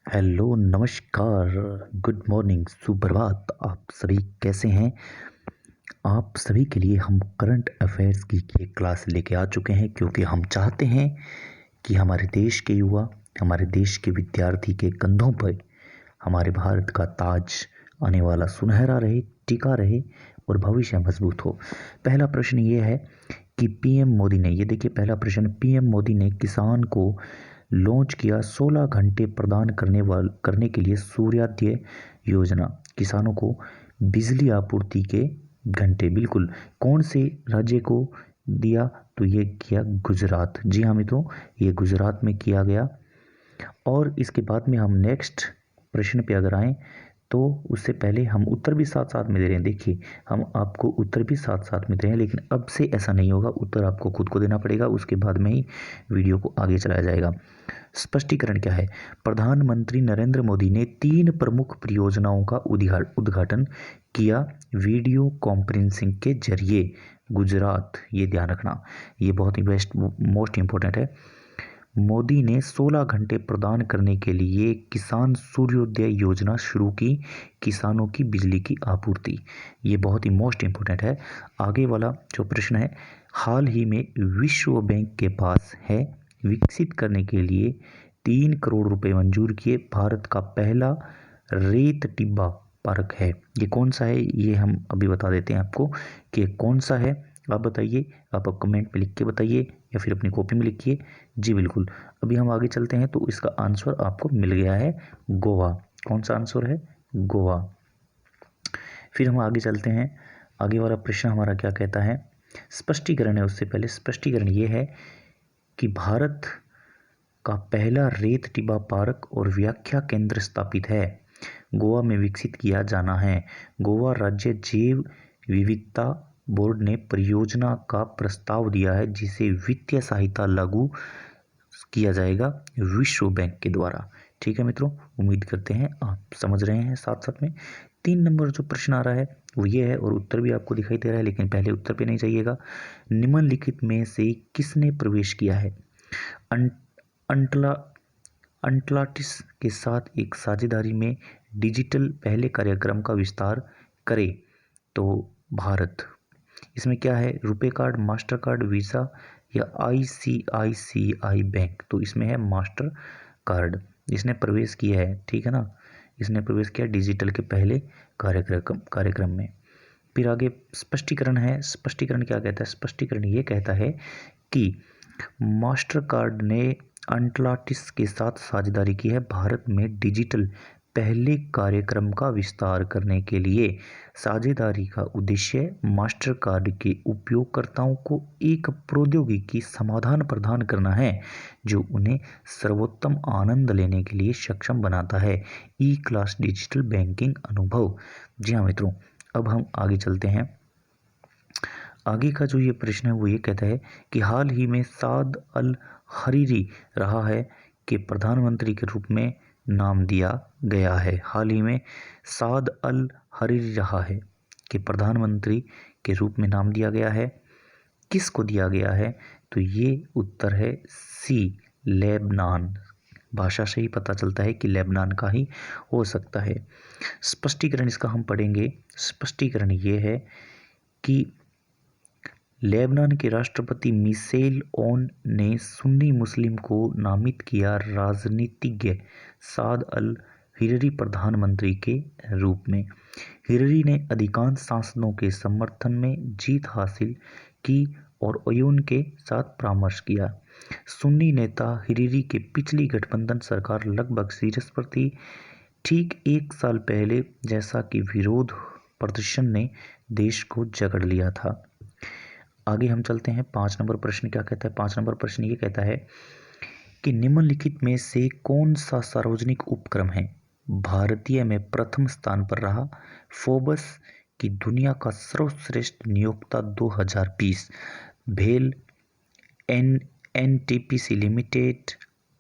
Hello, नमस्कार, good morning, सुप्रभात। आप सभी कैसे हैं? आप सभी के लिए हम करंट अफेयर्स की एक क्लास लेके आ चुके हैं क्योंकि हम चाहते हैं कि हमारे देश के युवा, हमारे देश के विद्यार्थी के कंधों पर हमारे भारत का ताज आने वाला सुनहरा रहे, टिका रहे और भविष्य मजबूत हो। पहला प्रश्न ये है कि पीएम मोदी ने, ये देखिए पहला प्रश्न, पीएम मोदी ने किसान को लॉन्च किया 16 घंटे प्रदान करने के लिए सूर्योदय योजना। किसानों को बिजली आपूर्ति के घंटे, बिल्कुल, कौन से राज्य को दिया? तो ये किया गुजरात। जी हाँ मित्रों, ये गुजरात में किया गया। और इसके बाद में हम नेक्स्ट प्रश्न पे अगर आएँ तो उससे पहले हम उत्तर भी साथ साथ में दे रहे हैं। देखिए, हम आपको उत्तर भी साथ साथ में दे रहे हैं, लेकिन अब से ऐसा नहीं होगा। उत्तर आपको खुद को देना पड़ेगा, उसके बाद में ही वीडियो को आगे चलाया जाएगा। स्पष्टीकरण क्या है? प्रधानमंत्री नरेंद्र मोदी ने 3 प्रमुख परियोजनाओं का उद्घाटन किया वीडियो कॉन्फ्रेंसिंग के जरिए। गुजरात, ये ध्यान रखना, ये बहुत ही मोस्ट इंपॉर्टेंट है। मोदी ने 16 घंटे प्रदान करने के लिए किसान सूर्योदय योजना शुरू की, किसानों की बिजली की आपूर्ति। ये बहुत ही मोस्ट इंपॉर्टेंट है। आगे वाला जो प्रश्न है, हाल ही में विश्व बैंक के पास है विकसित करने के लिए 3 करोड़ रुपए मंजूर किए भारत का पहला रेत टिब्बा पार्क है। ये कौन सा है? ये हम अभी बता देते हैं आपको कि कौन सा है। आप बताइए, आप कमेंट में लिख के बताइए या फिर अपनी कॉपी में लिखिए। जी बिल्कुल। अभी हम आगे चलते हैं तो इसका आंसर आपको मिल गया है गोवा। कौन सा आंसर है? गोवा। फिर हम आगे चलते हैं। आगे वाला प्रश्न हमारा क्या कहता है? स्पष्टीकरण है। उससे पहले स्पष्टीकरण ये है कि भारत का पहला रेत टिब्बा पार्क और व्याख्या केंद्र स्थापित है, गोवा में विकसित किया जाना है। गोवा राज्य जैव विविधता बोर्ड ने परियोजना का प्रस्ताव दिया है जिसे वित्तीय सहायता लागू किया जाएगा विश्व बैंक के द्वारा। ठीक है मित्रों, उम्मीद करते हैं आप समझ रहे हैं। साथ साथ में 3 नंबर जो प्रश्न आ रहा है वो ये है, और उत्तर भी आपको दिखाई दे रहा है, लेकिन पहले उत्तर पे नहीं जाइएगा। निम्नलिखित में से किसने प्रवेश किया है? अंटला अटलांटिस के साथ एक साझेदारी में डिजिटल पहले कार्यक्रम का विस्तार करे? तो भारत। इसमें क्या है? RuPay card, master card, visa या आईसीआईसीआई बैंक? तो इसमें है मास्टर कार्ड। इसने प्रवेश किया है, ठीक है ना, इसने प्रवेश किया डिजिटल के पहले कार्यक्रम में। फिर आगे स्पष्टीकरण है। स्पष्टीकरण क्या कहता है? स्पष्टीकरण ये कहता है कि मास्टर कार्ड ने अटलांटिस के साथ साझेदारी की है भारत में डिजिटल पहले कार्यक्रम का विस्तार करने के लिए। साझेदारी का उद्देश्य मास्टर कार्ड के उपयोगकर्ताओं को एक प्रौद्योगिकी समाधान प्रदान करना है जो उन्हें सर्वोत्तम आनंद लेने के लिए सक्षम बनाता है। ई क्लास डिजिटल बैंकिंग अनुभव। जी हाँ मित्रों, अब हम आगे चलते हैं। आगे का जो ये प्रश्न है वो ये कहता है कि हाल ही में साद अल हरीरी रहा है कि प्रधानमंत्री के रूप में नाम दिया गया है। हाल ही में साद अल हरीरी रहा है कि प्रधानमंत्री के रूप में नाम दिया गया है। किसको दिया गया है? तो ये उत्तर है सी, लेबनान। भाषा से ही पता चलता है कि लेबनान का ही हो सकता है। स्पष्टीकरण इसका हम पढ़ेंगे। स्पष्टीकरण ये है कि लेबनान के राष्ट्रपति मिशेल ओन ने सुन्नी मुस्लिम को नामित किया राजनीतिज्ञ साद अल हिररी प्रधानमंत्री के रूप में। हिररी ने अधिकांश सांसदों के समर्थन में जीत हासिल की और ओयून के साथ परामर्श किया। सुन्नी नेता हिररी के पिछली गठबंधन सरकार लगभग शीर्ष पर थी, ठीक 1 साल पहले, जैसा कि विरोध प्रदर्शन ने देश को जकड़ लिया था। आगे हम चलते हैं। 5 नंबर प्रश्न क्या कहता है? 5 नंबर प्रश्न ये कहता है कि निम्नलिखित में से कौन सा सार्वजनिक उपक्रम है भारतीय में प्रथम स्थान पर रहा? फोर्ब्स की दुनिया का सर्वश्रेष्ठ नियोक्ता 2020, भेल, एनटीपीसी लिमिटेड,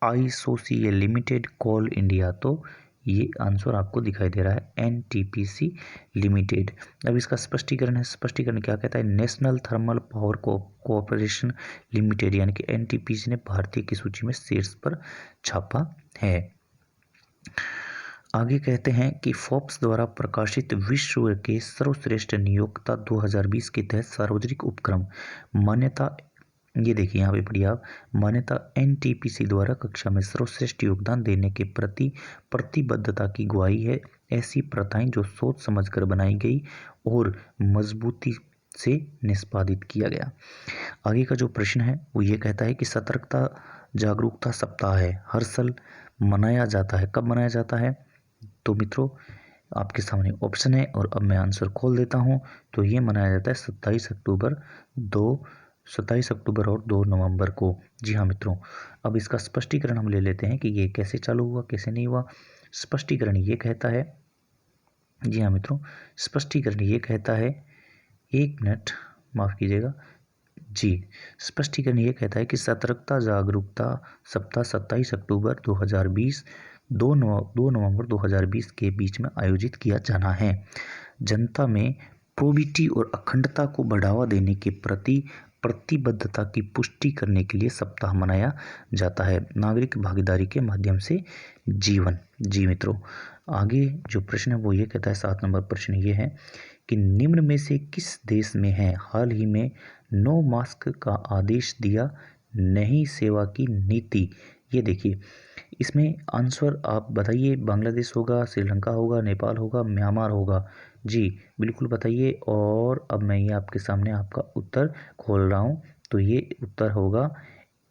आईसोसीएल लिमिटेड, कोल इंडिया। तो ये आंसर आपको दिखाई दे रहा है एनटीपीसी लिमिटेड। अब इसका स्पष्टीकरण है। स्पष्टीकरण क्या कहता है? National thermal power corporation limited यानी कि एनटीपीसी ने भारतीय की सूची में शीर्ष पर छापा है। आगे कहते हैं कि फोर्ब्स द्वारा प्रकाशित विश्व के सर्वश्रेष्ठ नियोक्ता 2020 के तहत सार्वजनिक उपक्रम मान्यता, ये देखिए यहाँ पे पढ़िए आप, मान्यता एनटीपीसी द्वारा कक्षा में सर्वश्रेष्ठ योगदान देने के प्रति प्रतिबद्धता की गवाही है। ऐसी प्रथाएं जो सोच समझकर बनाई गई और मजबूती से निष्पादित किया गया। आगे का जो प्रश्न है वो ये कहता है कि सतर्कता जागरूकता सप्ताह है हर साल मनाया जाता है, कब मनाया जाता है? तो मित्रों आपके सामने ऑप्शन है और अब मैं आंसर खोल देता हूँ। तो ये मनाया जाता है 27 अक्टूबर और 2 नवंबर को। जी हाँ मित्रों, अब इसका स्पष्टीकरण हम ले लेते हैं कि ये कैसे चालू हुआ, कैसे नहीं हुआ। स्पष्टीकरण ये कहता है, जी हाँ मित्रों, स्पष्टीकरण ये कहता है, एक मिनट माफ़ कीजिएगा जी, स्पष्टीकरण ये कहता है कि सतर्कता जागरूकता सप्ताह 27 अक्टूबर 2020 2 नवंबर 2020 के बीच में आयोजित किया जाना है। जनता में प्रोबिटी और अखंडता को बढ़ावा देने के प्रति प्रतिबद्धता की पुष्टि करने के लिए सप्ताह मनाया जाता है। नागरिक भागीदारी के माध्यम से जीवन। जी मित्रों, आगे जो प्रश्न है वो ये कहता है, 7 नंबर प्रश्न ये है कि निम्न में से किस देश में है हाल ही में नो मास्क का आदेश दिया नहीं सेवा की नीति? ये देखिए इसमें आंसर आप बताइए, बांग्लादेश होगा, श्रीलंका होगा, नेपाल होगा, म्यांमार होगा? जी बिल्कुल बताइए। और अब मैं ये आपके सामने आपका उत्तर खोल रहा हूँ। तो ये उत्तर होगा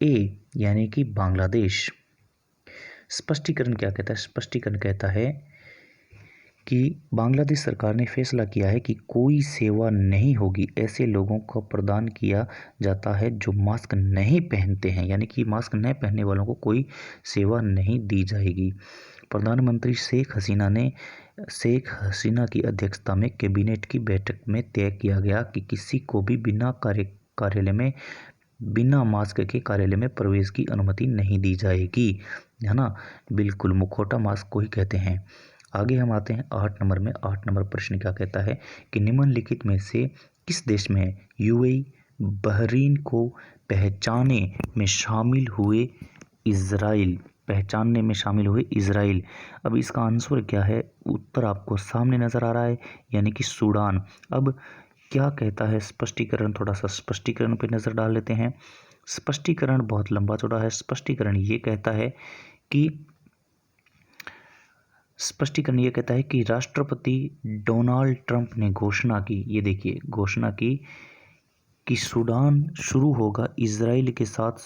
ए, यानी कि बांग्लादेश। स्पष्टीकरण क्या कहता है? स्पष्टीकरण कहता है कि बांग्लादेश सरकार ने फैसला किया है कि कोई सेवा नहीं होगी ऐसे लोगों को प्रदान किया जाता है जो मास्क नहीं पहनते हैं, यानी कि मास्क न पहनने वालों को कोई सेवा नहीं दी जाएगी। प्रधानमंत्री शेख हसीना की अध्यक्षता में कैबिनेट की बैठक में तय किया गया कि किसी को भी बिना मास्क के कार्यालय में प्रवेश की अनुमति नहीं दी जाएगी, है ना। बिल्कुल, मुखौटा मास्क को ही कहते हैं। आगे हम आते हैं 8 नंबर में। 8 नंबर प्रश्न क्या कहता है कि निम्नलिखित में से किस देश में यूएई बहरीन को पहचानने में शामिल हुए इजराइल? अब इसका आंसर क्या है? उत्तर आपको सामने नज़र आ रहा है, यानी कि सूडान। अब क्या कहता है स्पष्टीकरण, थोड़ा सा स्पष्टीकरण पे नज़र डाल लेते हैं। स्पष्टीकरण बहुत लंबा चौड़ा है। स्पष्टीकरण ये कहता है कि राष्ट्रपति डोनाल्ड ट्रंप ने घोषणा की, ये देखिए घोषणा की कि सूडान शुरू होगा इजराइल के साथ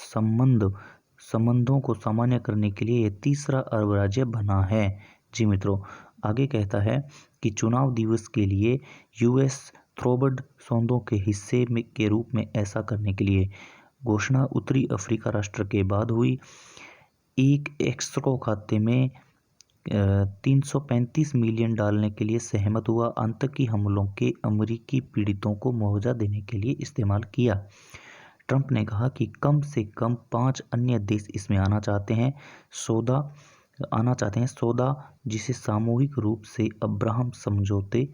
संबंधों को सामान्य करने के लिए यह तीसरा अरब राज्य बना है। जी मित्रों, आगे कहता है कि चुनाव दिवस के लिए यूएस थ्रोबड सौदों के हिस्से के रूप में ऐसा करने के लिए घोषणा उत्तरी अफ्रीका राष्ट्र के बाद हुई। एक एक्सट्रो खाते में 335 मिलियन डालने के लिए सहमत हुआ। आतंकी हमलों के अमेरिकी पीड़ितों को मुआवजा देने के लिए इस्तेमाल किया। ट्रंप ने कहा कि कम से कम 5 अन्य देश इसमें आना चाहते हैं सौदा जिसे सामूहिक रूप से अब्राहम समझौते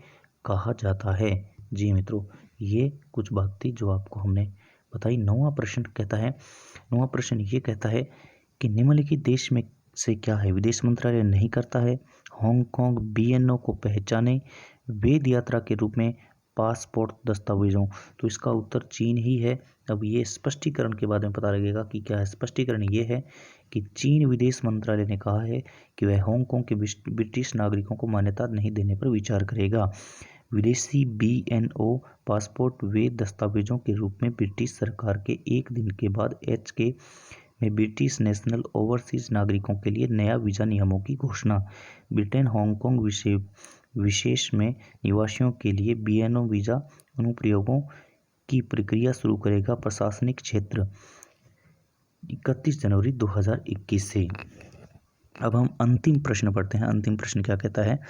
कहा जाता है। जी मित्रों, ये कुछ बात थी जो आपको हमने बताई। 9वां प्रश्न ये कहता है कि निम्नलिखित देश में से क्या है विदेश मंत्रालय नहीं करता है? हांगकांग बीएनओ को पहचाने वैध यात्रा के रूप में पासपोर्ट दस्तावेजों। तो इसका उत्तर चीन ही है। अब ये स्पष्टीकरण के बारे में पता लगेगा कि क्या है। स्पष्टीकरण ये है कि चीन विदेश मंत्रालय ने कहा है कि वह हांगकांग के ब्रिटिश नागरिकों को मान्यता नहीं देने पर विचार करेगा। विदेशी बीएनओ पासपोर्ट वैध दस्तावेजों के रूप में ब्रिटिश सरकार के एक दिन के बाद HK में ब्रिटिश नेशनल ओवरसीज नागरिकों के लिए नया वीज़ा नियमों की घोषणा। ब्रिटेन हांगकांग विशेष में निवासियों के लिए बीएनओ वीज़ा अनुप्रयोगों की प्रक्रिया शुरू करेगा। प्रशासनिक क्षेत्र 31 जनवरी 2021 से। अब हम अंतिम प्रश्न पढ़ते हैं। अंतिम प्रश्न क्या कहता है?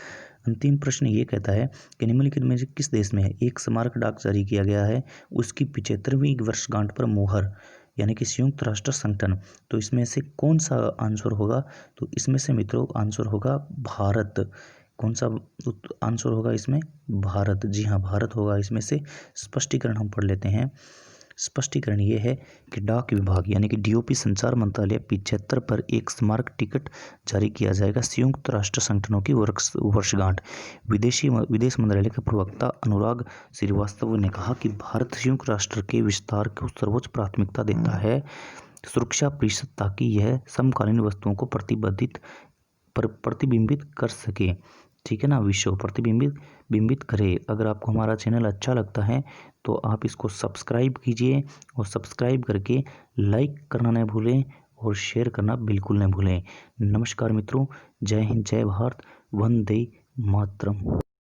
अंतिम प्रश्न ये कहता है कि निम्नलिखित में से किस देश में है एक स्मारक डाक जारी किया गया है उसकी 75वीं वर्षगांठ पर मुहर, यानी कि संयुक्त राष्ट्र संगठन। तो इसमें से कौन सा आंसर होगा? तो इसमें से मित्रों आंसर होगा भारत। कौन सा आंसर होगा इसमें? भारत। जी हाँ, भारत होगा इसमें से। स्पष्टीकरण हम पढ़ लेते हैं। स्पष्टीकरण ये है कि डाक विभाग यानी कि डीओपी संचार मंत्रालय 75 पर एक स्मारक टिकट जारी किया जाएगा। संयुक्त राष्ट्र संगठनों की वर्षगांठ। विदेश मंत्रालय के प्रवक्ता अनुराग श्रीवास्तव ने कहा कि भारत संयुक्त राष्ट्र के विस्तार को सर्वोच्च प्राथमिकता देता है सुरक्षा परिषद, ताकि यह समकालीन वस्तुओं को प्रतिबिंबित कर सके। ठीक है ना, विश्व प्रतिबिंबित करे। अगर आपको हमारा चैनल अच्छा लगता है तो आप इसको सब्सक्राइब कीजिए और सब्सक्राइब करके लाइक करना न भूलें और शेयर करना बिल्कुल न भूलें। नमस्कार मित्रों, जय हिंद, जय भारत, वंदे मातरम।